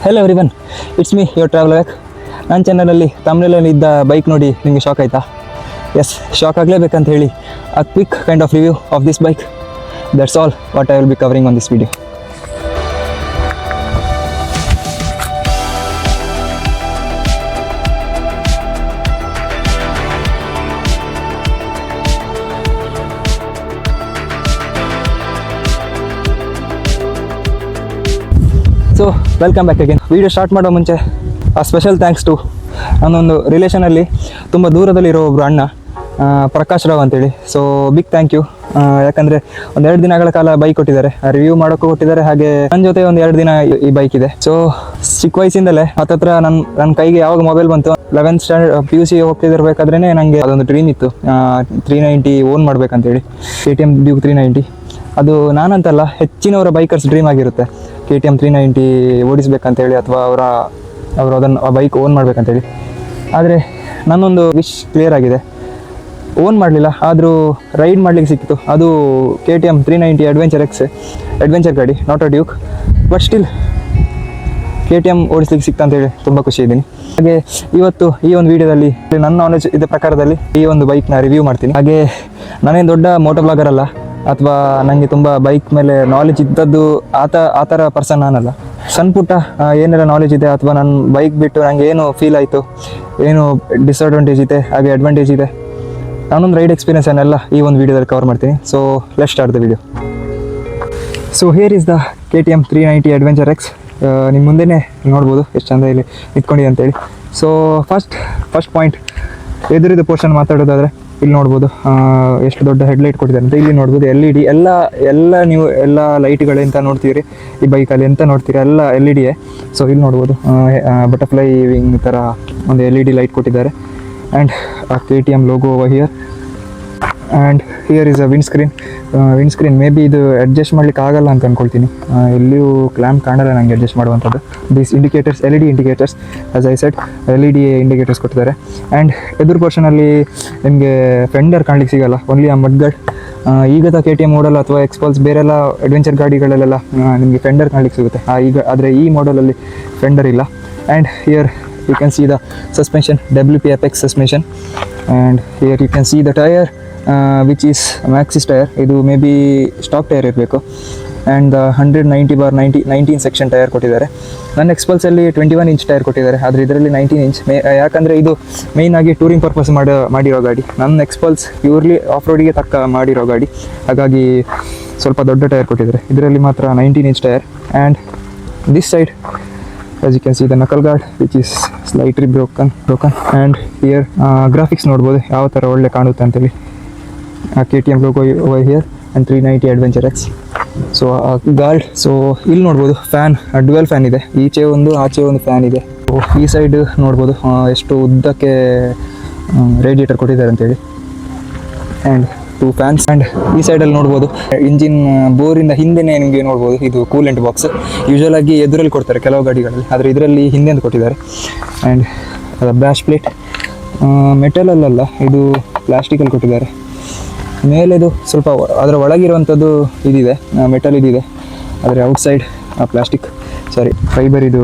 Hello everyone, it's me your travel back. ನನ್ನ ಚಾನಲಲ್ಲಿ ತಮಿಳಲ್ಲಿ ಇದ್ದ ಬೈಕ್ ನೋಡಿ ನಿಮಗೆ ಶಾಕ್ ಆಯಿತಾ? ಎಸ್, ಶಾಕ್ ಆಗಲೇಬೇಕಂತ ಹೇಳಿ a quick kind of review of this bike. That's all what I will be covering on this video. So welcome back again. Video start ಮಾಡೋ ಮುಂಚೆ special thanks to ನನ್ನೊಂದು ರಿಲೇಷನಲ್ಲಿ ತುಂಬ ದೂರದಲ್ಲಿರೋ ಒಬ್ಬರು ಅಣ್ಣ, ಪ್ರಕಾಶ್ ರಾವ್ ಅಂತೇಳಿ. So big thank you. ಯಾಕಂದರೆ ಒಂದೆರಡು ದಿನಗಳ ಕಾಲ ಬೈಕ್ ಕೊಟ್ಟಿದ್ದಾರೆ, ರಿವ್ಯೂ ಮಾಡೋಕ್ಕೂ ಕೊಟ್ಟಿದ್ದಾರೆ, ಹಾಗೆ ನನ್ನ ಜೊತೆ ಒಂದು 2 ದಿನ ಈ ಬೈಕ್ ಇದೆ. ಸೊ ಚಿಕ್ಕ ವಯಸ್ಸಿಂದಲೇ ಹತ್ತತ್ರ ನನ್ನ ಕೈಗೆ ಯಾವಾಗ ಮೊಬೈಲ್ ಬಂತು, 11th ಸ್ಟ್ಯಾಂಡರ್ಡ್ PUC ಹೋಗ್ತಿದ್ದಿರ್ಬೇಕಾದ್ರೇ ನನಗೆ ಅದೊಂದು ಡ್ರೀಮ್ ಇತ್ತು, 390 ಓನ್ ಮಾಡಬೇಕಂತೇಳಿ. KTM Duke 390 ಅದು ನಾನಂತಲ್ಲ, ಹೆಚ್ಚಿನವರ ಬೈಕರ್ಸ್ ಡ್ರೀಮ್ ಆಗಿರುತ್ತೆ KTM 390 ಓಡಿಸ್ಬೇಕಂತೇಳಿ, ಅಥವಾ ಅವರು ಅದನ್ನು ಆ ಬೈಕ್ ಓನ್ ಮಾಡಬೇಕಂತೇಳಿ. ಆದರೆ ನನ್ನೊಂದು ವಿಶ್ ಕ್ಲಿಯರ್ ಆಗಿದೆ, ಓನ್ ಮಾಡಲಿಲ್ಲ, ಆದರೂ ರೈಡ್ ಮಾಡಲಿಕ್ಕೆ ಸಿಕ್ಕಿತು. ಅದು KTM 390 ಅಡ್ವೆಂಚರ್ X, ಅಡ್ವೆಂಚರ್ ಗಾಡಿ, not a Duke. But still KTM ಓಡಿಸ್ಲಿಕ್ಕೆ ಸಿಕ್ತ ಅಂತೇಳಿ ತುಂಬ ಖುಷಿ ಇದ್ದೀನಿ. ಹಾಗೆ ಇವತ್ತು ಈ ಒಂದು ವಿಡಿಯೋದಲ್ಲಿ ನನ್ನ ನಾಲೆಜ್ ಇದ್ದ ಪ್ರಕಾರದಲ್ಲಿ ಈ ಒಂದು ಬೈಕ್ನ ರಿವ್ಯೂ ಮಾಡ್ತೀನಿ. ಹಾಗೆ ನಾನೇನು ದೊಡ್ಡ ಮೋಟೋ ಬ್ಲಾಗರ್ ಅಲ್ಲ, ಅಥವಾ ನನಗೆ ತುಂಬ ಬೈಕ್ ಮೇಲೆ ನಾಲೆಜ್ ಇದ್ದದ್ದು ಆ ಥರ ಪರ್ಸನ್ ನಾನಲ್ಲ. ಸಣ್ಣ ಪುಟ್ಟ ಏನೆಲ್ಲ ನಾಲೆಜ್ ಇದೆ, ಅಥವಾ ನನ್ನ ಬೈಕ್ ಬಿಟ್ಟು ನನಗೆ ಏನು ಫೀಲ್ ಆಯಿತು, ಏನು ಡಿಸ್ಅಡ್ವಾಂಟೇಜ್ ಇದೆ, ಹಾಗೆ ಅಡ್ವಾಂಟೇಜ್ ಇದೆ, ನಾನೊಂದು ರೈಡ್ ಎಕ್ಸ್ಪೀರಿಯನ್ಸ್ ಅನ್ನೆಲ್ಲ ಈ ಒಂದು ವಿಡಿಯೋದಲ್ಲಿ ಕವರ್ ಮಾಡ್ತೀನಿ. So let's start the video. So here is the KTM 390 adventure X. ನಿಮ್ಮ ಮುಂದೆನೇ ನೋಡ್ಬೋದು ಎಷ್ಟು ಚಂದ ಇಲ್ಲಿ ನಿಂತ್ಕೊಂಡಿದೆ ಅಂತೇಳಿ. ಸೊ ಫಸ್ಟ್ ಪಾಯಿಂಟ್, ಎದುರಿದ ಪೋರ್ಷನ್ ಮಾತಾಡೋದಾದರೆ ಇಲ್ಲಿ ನೋಡ್ಬೋದು ಎಷ್ಟು ದೊಡ್ಡ ಹೆಡ್ಲೈಟ್ ಕೊಟ್ಟಿದ್ದಾರೆ ಅಂತ. ಇಲ್ಲಿ ನೋಡ್ಬೋದು LED, ನೀವು ಎಲ್ಲ ಲೈಟ್ಗಳೆಂತ ನೋಡ್ತೀರಿ ಈ ಬೈಕಲ್ಲಿ, ಎಂತ ನೋಡ್ತೀರಿ ಎಲ್ಲ LED. ಸೊ ಇಲ್ಲಿ ನೋಡ್ಬೋದು ಬಟರ್ಫ್ಲೈ ವಿಂಗ್ ಥರ ಒಂದು LED ಲೈಟ್ ಕೊಟ್ಟಿದ್ದಾರೆ. And KTM logo over here. And here is a wind screen. May be ಇದು ಅಡ್ಜಸ್ಟ್ ಮಾಡ್ಲಿಕ್ಕೆ ಆಗಲ್ಲ ಅಂತ ಅಂದ್ಕೊಳ್ತೀನಿ, ಎಲ್ಲಿಯೂ ಕ್ಲ್ಯಾಂಪ್ ಕಾಣಲ್ಲ ನನಗೆ ಅಡ್ಜಸ್ಟ್ ಮಾಡುವಂಥದ್ದು. These indicators LED indicators, as I said LED indicators ಕೊಟ್ಟಿದ್ದಾರೆ. ಆ್ಯಂಡ್ ಎದುರು ಪೋರ್ಷನಲ್ಲಿ ನಿಮಗೆ ಫೆಂಡರ್ ಕಾಣಲಿಕ್ಕೆ ಸಿಗಲ್ಲ, ಓನ್ಲಿ ಆ ಮಡ್ಗಾರ್ಡ್. ಈಗದ KTM ಮಾಡಲ್ ಅಥವಾ ಎಕ್ಸ್ಪಲ್ಸ್ ಬೇರೆಲ್ಲ ಅಡ್ವೆಂಚರ್ ಗಾಡಿಗಳಲ್ಲೆಲ್ಲ ನಿಮಗೆ ಫೆಂಡರ್ ಕಾಣಲಿಕ್ಕೆ ಸಿಗುತ್ತೆ, ಆದರೆ ಈ ಮಾಡಲಲ್ಲಿ ಫೆಂಡರ್ ಇಲ್ಲ. And here you can see the suspension, WP Apex suspension. And here you can see the tire, which is Maxxis tire. ಇದು ಮೇ ಬಿ ಸ್ಟಾಕ್ ಟೈರ್ ಇರಬೇಕು. ಆ್ಯಂಡ್ 190/19 ಸೆಕ್ಷನ್ ಟೈರ್ ಕೊಟ್ಟಿದ್ದಾರೆ. ನನ್ನ ಎಕ್ಸ್ಪಲ್ಸಲ್ಲಿ 21 ಇಂಚ್ ಟೈರ್ ಕೊಟ್ಟಿದ್ದಾರೆ, ಆದರೆ ಇದರಲ್ಲಿ 19 ಇಂಚ್. ಯಾಕಂದರೆ ಇದು ಮೇಯ್ನಾಗಿ ಟೂರಿಂಗ್ ಪರ್ಪಸ್ ಮಾಡಿರೋ ಗಾಡಿ. ನನ್ನ ಎಕ್ಸ್ಪಲ್ಸ್ ಪ್ಯೂರ್ಲಿ ಆಫ್ ರೋಡಿಗೆ ತಕ್ಕ ಮಾಡಿರೋ ಗಾಡಿ, ಹಾಗಾಗಿ ಸ್ವಲ್ಪ ದೊಡ್ಡ ಟೈರ್ ಕೊಟ್ಟಿದ್ದಾರೆ. ಇದರಲ್ಲಿ ಮಾತ್ರ 19 inch tyre. And this side, as you can see the knuckle guard, which is slightly broken. And here graphics ನೋಡ್ಬೋದು ಯಾವ ಥರ ಒಳ್ಳೆ ಕಾಣುತ್ತೆ ಅಂತೇಳಿ. KTM logo over here and 390 Adventure X. So guard, so ಇಲ್ಲಿ ನೋಡ್ಬೋದು ಫ್ಯಾನ್, ಡ್ಯುಯಲ್ ಫ್ಯಾನ್ ಇದೆ, ಈಚೆ ಒಂದು ಆಚೆ ಒಂದು ಫ್ಯಾನ್ ಇದೆ. ಈ ಸೈಡ್ ನೋಡ್ಬೋದು ಎಷ್ಟು ಉದ್ದಕ್ಕೆ ರೇಡಿಯೇಟರ್ ಕೊಟ್ಟಿದ್ದಾರೆ ಅಂತೇಳಿ. And 2 fans. ಆ್ಯಂಡ್ ಈ ಸೈಡಲ್ಲಿ ನೋಡ್ಬೋದು ಇಂಜಿನ್ ಬೋರಿಂದ ಹಿಂದೆನೇ ನಿಮಗೆ ನೋಡ್ಬೋದು ಇದು ಕೂಲೆಂಟ್ ಬಾಕ್ಸ್. ಯೂಶುವಲ್ ಆಗಿ ಎದುರಲ್ಲಿ ಕೊಡ್ತಾರೆ ಕೆಲವು ಗಾಡಿಗಳಲ್ಲಿ, ಆದರೆ ಇದರಲ್ಲಿ ಹಿಂದೆ ಅಂತ ಕೊಟ್ಟಿದ್ದಾರೆ. ಆ್ಯಂಡ್ ಬ್ಯಾಶ್ ಪ್ಲೇಟ್ ಮೆಟಲಲ್ಲ, ಇದು ಪ್ಲಾಸ್ಟಿಕಲ್ಲಿ ಕೊಟ್ಟಿದ್ದಾರೆ. ಮೇಲೆದು ಸ್ವಲ್ಪ ಅದರ ಒಳಗಿರುವಂಥದ್ದು ಇದಿದೆ, ಮೆಟಲ್ ಇದಿದೆ, ಆದರೆ ಔಟ್ಸೈಡ್ ಪ್ಲಾಸ್ಟಿಕ್, ಫೈಬರ್ ಇದು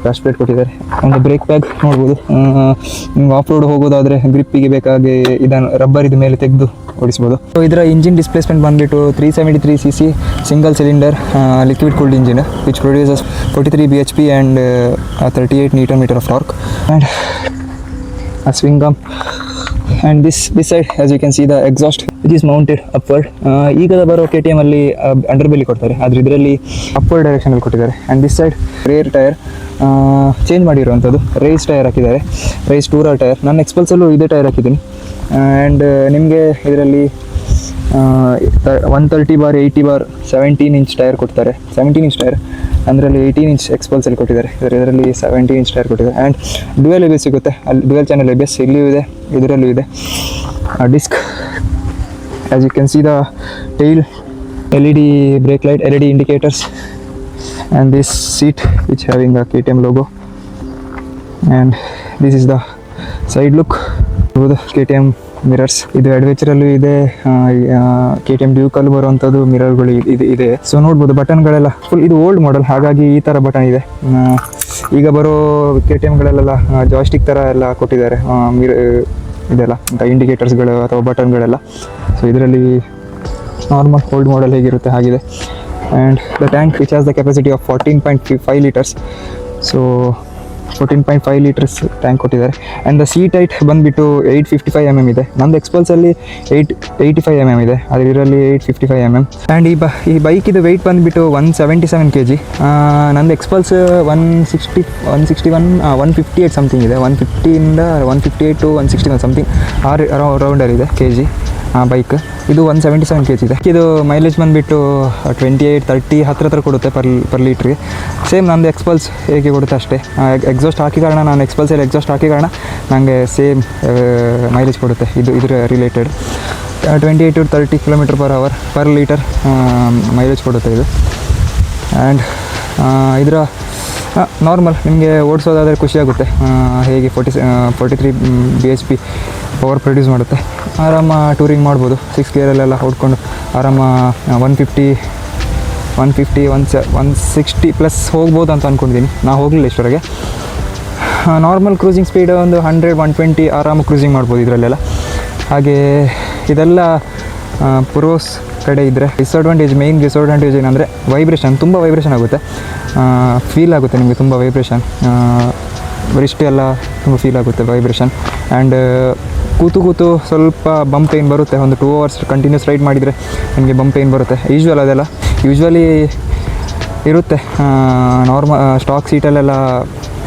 ಬ್ಯಾಶ್ ಪ್ಲೇಟ್ ಕೊಟ್ಟಿದ್ದಾರೆ. ಒಂದು ಬ್ರೇಕ್ ಪ್ಯಾಗ್ ನೋಡ್ಬೋದು. ನೀವು ಆಫ್ ರೋಡ್ ಹೋಗೋದಾದರೆ ಗ್ರಿಪ್ಪಿಗೆ ಬೇಕಾಗಿ ಇದನ್ನು ರಬ್ಬರ್ ಇದು ಮೇಲೆ ತೆಗೆದು ಓಡಿಸ್ಬೋದು. ಸೊ ಇದರ ಇಂಜಿನ್ ಡಿಸ್ಪ್ಲೇಸ್ಮೆಂಟ್ ಬಂದುಬಿಟ್ಟು 373 cc single cylinder liquid cooled engine, which produces 43 bhp and 38 Nm of torque. And a swing arm. And this side, as you can see, the exhaust which is mounted upward. ಈಗದ ಬರೋ KTM ಅಲ್ಲಿ under belly ಕೊಡ್ತಾರೆ, ಆದರೆ ಇದರಲ್ಲಿ upward ಡೈರೆಕ್ಷನಲ್ಲಿ ಕೊಟ್ಟಿದ್ದಾರೆ. And this side rear tyre change ಮಾಡಿರುವಂಥದ್ದು, rise tyre ಹಾಕಿದ್ದಾರೆ, rise tourer tyre. ನನ್ನ ಎಕ್ಸ್ಪಲ್ಸಲ್ಲೂ ಇದೇ ಟೈರ್ ಹಾಕಿದ್ದೀನಿ. ಆ್ಯಂಡ್ ನಿಮಗೆ ಇದರಲ್ಲಿ 130/80/17 ಇಂಚ್ ಟೈರ್ ಕೊಡ್ತಾರೆ. 17 ಇಂಚ್ ಟೈರ್, ಅದರಲ್ಲಿ 18 ಇಂಚ್ ಎಕ್ಸ್ಪಲ್ಸಲ್ಲಿ ಕೊಟ್ಟಿದ್ದಾರೆ, ಇದರಲ್ಲಿ 17 ಇಂಚ್ ಟೈರ್ ಕೊಟ್ಟಿದ್ದಾರೆ. ಆ್ಯಂಡ್ ಡ್ಯುಯಲ್ ABS ಸಿಗುತ್ತೆ, ಅಲ್ಲಿ ಡ್ಯುಯಲ್ ಚಾನಲ್ ABS ಇಲ್ಲಿಯೂ ಇದೆ, ಇದರಲ್ಲೂ ಇದೆ. Disc, as you can see the tail, LED brake light, LED indicators, and this seat which having a KTM logo. And this is the side look. KTM mirrors. ಇದು ಅಡ್ವೆಂಚರಲ್ಲೂ ಇದೆ, KTM ಡ್ಯೂಕಲ್ಲಿ ಬರುವಂಥದ್ದು ಮಿರರ್ಗಳು ಇದೆ. So ನೋಡ್ಬೋದು ಬಟನ್ಗಳೆಲ್ಲ full, ಇದು old model, ಹಾಗಾಗಿ ಈ ಥರ button ಇದೆ. ಈಗ ಬರೋ KTMಗಳಲ್ಲೆಲ್ಲ ಜಾಯ್ಸ್ಟಿಕ್ ಥರ ಎಲ್ಲ ಕೊಟ್ಟಿದ್ದಾರೆ ಇದೆಲ್ಲ ಇಂಡಿಕೇಟರ್ಸ್ಗಳು ಅಥವಾ ಬಟನ್ಗಳೆಲ್ಲ. ಸೊ ಇದರಲ್ಲಿ ನಾರ್ಮಲ್ ಓಲ್ಡ್ ಮಾಡೆಲ್ ಹೇಗಿರುತ್ತೆ ಹಾಗಿದೆ. And the tank which has the capacity of 14.5 litres. So 14.5 litres tank ಕೊಟ್ಟಿದ್ದಾರೆ. ಆ್ಯಂಡ್ ದ ಸೀಟ್ ಹೈಟ್ ಬಂದುಬಿಟ್ಟು 855 mm ಇದೆ. ನಮ್ಮದು ಎಕ್ಸ್ಪಲ್ಸಲ್ಲಿ 885 mm ಇದೆ, ಆದರೆ ಇದರಲ್ಲಿ 855 mm. ಆ್ಯಂಡ್ ಈ ಬೈಕಿದು ವೆಯ್ಟ್ ಬಂದುಬಿಟ್ಟು 177 kg. ನಂದು ಎಕ್ಸ್ಪಲ್ಸ್ 158 ಸಮಥಿಂಗ್ ಇದೆ. 150ಇಂದ 158 to 161 ಸಮಥಿಂಗ್ ರೌಂಡಲ್ಲಿದೆ KG ಬೈಕ್. ಇದು 177 kg ಇದೆ. ಇದು ಮೈಲೇಜ್ ಬಂದುಬಿಟ್ಟು 28-30 ಹತ್ರ ಕೊಡುತ್ತೆ ಪರ್ ಲೀಟ್ರಿಗೆ. ಸೇಮ್ ನಂದು ಎಕ್ಸ್ಪಲ್ಸ್ ಹೇಗೆ ಕೊಡುತ್ತೆ ಅಷ್ಟೇ. ಎಕ್ಸಾಸ್ಟ್ ಹಾಕಿ ಕಾರಣ, ನಾನು ಎಕ್ಸ್ಪಲ್ಸಲ್ಲಿ ಎಕ್ಸಾಸ್ಟ್ ಹಾಕಿ ಕಾರಣ ನನಗೆ ಸೇಮ್ ಮೈಲೇಜ್ ಕೊಡುತ್ತೆ. ಇದರ related 28 to 30 km/h per litre mileage ಕೊಡುತ್ತೆ ಇದು. ಆ್ಯಂಡ್ ಇದರ ನಾರ್ಮಲ್ ನಿಮಗೆ ಓಡಿಸೋದಾದರೆ ಖುಷಿಯಾಗುತ್ತೆ. ಹೇಗೆ 43 bhp ಪವರ್ ಪ್ರೊಡ್ಯೂಸ್ ಮಾಡುತ್ತೆ. ಆರಾಮ ಟೂರಿಂಗ್ ಮಾಡ್ಬೋದು. 6 ಗೇರಲ್ಲೆಲ್ಲ ಹೊಡ್ಕೊಂಡು ಆರಾಮ 150-160 ಪ್ಲಸ್ ಹೋಗ್ಬೋದು ಅಂತ ಅಂದ್ಕೊಂಡಿದ್ದೀನಿ. ನಾನು ಹೋಗಲಿಲ್ಲ ಇಷ್ಟವರೆಗೆ. ನಾರ್ಮಲ್ ಕ್ರೂಸಿಂಗ್ ಸ್ಪೀಡ್ ಒಂದು 100-120 ಆರಾಮ ಕ್ರೂಸಿಂಗ್ ಮಾಡ್ಬೋದು ಇದರಲ್ಲೆಲ್ಲ. ಹಾಗೆ ಇದೆಲ್ಲ ಪ್ರೋಸ್ ಕಡೆ ಇದ್ದರೆ ಮೇನ್ ಡಿಸ್ಅಡ್ವಾಂಟೇಜ್ ಏನಂದರೆ ವೈಬ್ರೇಷನ್, ತುಂಬ ವೈಬ್ರೇಷನ್ ಆಗುತ್ತೆ, ಫೀಲ್ ಆಗುತ್ತೆ ನಿಮಗೆ ತುಂಬ ವೈಬ್ರೇಷನ್. ವರಿಷ್ಠ ಎಲ್ಲ ತುಂಬ ಫೀಲ್ ಆಗುತ್ತೆ ವೈಬ್ರೇಷನ್. ಆ್ಯಂಡ್ ಕೂತು ಸ್ವಲ್ಪ ಬಂಪ್ ಪೇನ್ ಬರುತ್ತೆ. ಒಂದು 2 hours ಕಂಟಿನ್ಯೂಸ್ ರೈಡ್ ಮಾಡಿದರೆ ನಿಮಗೆ ಬಂಪ್ ಪೇನ್ ಬರುತ್ತೆ. ಅದೆಲ್ಲ ಯೂಶ್ವಲಿ ಇರುತ್ತೆ. ಸ್ಟಾಕ್ ಸೀಟಲ್ಲೆಲ್ಲ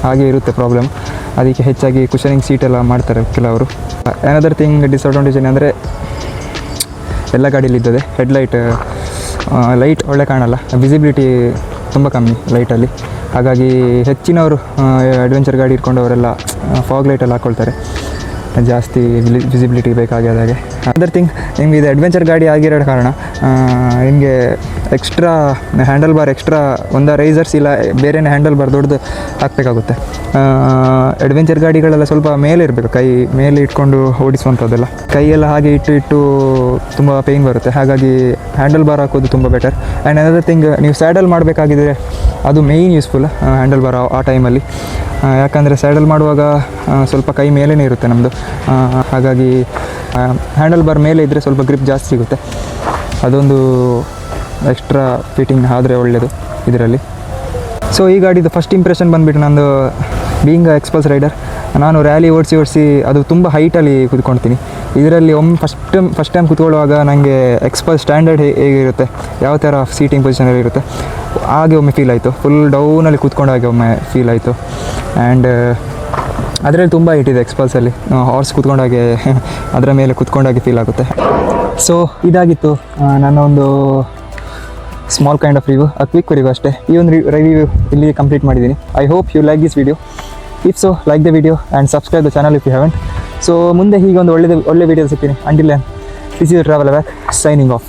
ಹಾಗೆ ಇರುತ್ತೆ ಪ್ರಾಬ್ಲಮ್. ಅದಕ್ಕೆ ಹೆಚ್ಚಾಗಿ ಕುಷನಿಂಗ್ ಸೀಟೆಲ್ಲ ಮಾಡ್ತಾರೆ ಕೆಲವರು. ಏನದರ್ ಥಿಂಗ್ ಡಿಸ್ಅಡ್ವಾಂಟೇಜ್ ಏನಂದರೆ ಎಲ್ಲ ಗಾಡೀಲಿದ್ದದೆ ಹೆಡ್ಲೈಟ್, ಲೈಟ್ ಒಳ್ಳೆ ಕಾಣಲ್ಲ, ವಿಸಿಬಿಲಿಟಿ ತುಂಬ ಕಮ್ಮಿ ಲೈಟಲ್ಲಿ. ಹಾಗಾಗಿ ಹೆಚ್ಚಿನವರು ಅಡ್ವೆಂಚರ್ ಗಾಡಿ ಇಟ್ಕೊಂಡವರೆಲ್ಲ ಫಾಗ್ ಲೈಟೆಲ್ಲ ಹಾಕ್ಕೊಳ್ತಾರೆ, ಜಾಸ್ತಿ ವಿಸಿಬಿಲಿಟಿ ಬೇಕಾಗ್ಯದಾಗೆ. ಅದರ್ ಥಿಂಗ್ ನಿಮಗೆ ಇದು ಅಡ್ವೆಂಚರ್ ಗಾಡಿ ಆಗಿರೋ ಕಾರಣ ನಿಮಗೆ extra handle bar, extra risers ಇಲ್ಲ ಬೇರೆಯೇ ಹ್ಯಾಂಡಲ್ ಬಾರ್ ದೊಡ್ಡದು ಹಾಕಬೇಕಾಗುತ್ತೆ. ಅಡ್ವೆಂಚರ್ ಗಾಡಿಗಳೆಲ್ಲ ಸ್ವಲ್ಪ ಮೇಲೆ ಇರಬೇಕು, ಕೈ ಮೇಲೆ ಇಟ್ಕೊಂಡು ಓಡಿಸುವಂಥದ್ದೆಲ್ಲ. ಕೈಯೆಲ್ಲ ಹಾಗೆ ಇಟ್ಟು ತುಂಬ ಪೇಯ್ನ್ ಬರುತ್ತೆ. ಹಾಗಾಗಿ ಹ್ಯಾಂಡಲ್ ಬಾರ್ ಹಾಕೋದು ತುಂಬ ಬೆಟರ್. ಆ್ಯಂಡ್ ಅನದರ್ ಥಿಂಗ್, ನೀವು ಸ್ಯಾಡಲ್ ಮಾಡಬೇಕಾಗಿದ್ದರೆ ಅದು ಮೇಯ್ನ್ ಯೂಸ್ಫುಲ್ ಹ್ಯಾಂಡಲ್ ಬಾರ್ ಆ ಟೈಮಲ್ಲಿ. ಯಾಕಂದರೆ ಸ್ಯಾಡಲ್ ಮಾಡುವಾಗ ಸ್ವಲ್ಪ ಕೈ ಮೇಲೇ ಇರುತ್ತೆ ನಮ್ಮದು. ಹಾಗಾಗಿ ಹ್ಯಾಂಡಲ್ ಬಾರ್ ಮೇಲೆ ಇದ್ದರೆ ಸ್ವಲ್ಪ ಗ್ರಿಪ್ ಜಾಸ್ತಿ ಸಿಗುತ್ತೆ. ಅದೊಂದು ಎಕ್ಸ್ಟ್ರಾ ಫಿಟ್ಟಿಂಗ್ ಆದರೆ ಒಳ್ಳೆಯದು ಇದರಲ್ಲಿ. ಸೊ ಈ ಗಾಡಿದು ಫಸ್ಟ್ ಇಂಪ್ರೆಷನ್ ಬಂದುಬಿಟ್ಟು ನಂದು ಬೀಯಿಂಗ್ ಎಕ್ಸ್ಪಲ್ಸ್ ರೈಡರ್, ನಾನು ರ್ಯಾಲಿ ಓಡಿಸಿ ಅದು ತುಂಬ ಹೈಟಲ್ಲಿ ಕೂತ್ಕೊಳ್ತೀನಿ. ಇದರಲ್ಲಿ ಫಸ್ಟ್ ಟೈಮ್ ಕೂತ್ಕೊಳ್ಳುವಾಗ ನನಗೆ ಎಕ್ಸ್ಪಲ್ಸ್ ಸ್ಟ್ಯಾಂಡರ್ಡ್ ಹೇಗಿರುತ್ತೆ, ಯಾವ ಥರ ಸೀಟಿಂಗ್ ಪೊಸಿಷನಲ್ಲಿ ಇರುತ್ತೆ ಹಾಗೆ ಒಮ್ಮೆ ಫೀಲ್ ಆಯಿತು. ಫುಲ್ ಡೌನಲ್ಲಿ ಕೂತ್ಕೊಂಡಾಗೆ ಒಮ್ಮೆ ಫೀಲ್ ಆಯಿತು. ಆ್ಯಂಡ್ ಅದರಲ್ಲಿ ತುಂಬ ಇಟ್ಟಿದೆ ಎಕ್ಸ್ಪಲ್ಸಲ್ಲಿ, ಹಾರ್ಸ್ ಕೂತ್ಕೊಂಡಾಗೆ ಅದರ ಮೇಲೆ ಕೂತ್ಕೊಂಡಾಗೆ ಫೀಲ್ ಆಗುತ್ತೆ. ಸೊ ಇದಾಗಿತ್ತು ನನ್ನ ಒಂದು small kind of review, quick review ಅಷ್ಟೇ. ಈ ಒಂದು ರಿವ್ಯೂ ಇಲ್ಲಿಗೆ ಕಂಪ್ಲೀಟ್ ಮಾಡಿದ್ದೀನಿ. I hope you like this video. If so like the video and subscribe the channel if you haven't. So ಮುಂದೆ ಹೀಗೆ ಒಂದು ಒಳ್ಳೆ ವಿಡಿಯೋ ಸಿಗ್ತೀನಿ. Until then, this is travel back signing of.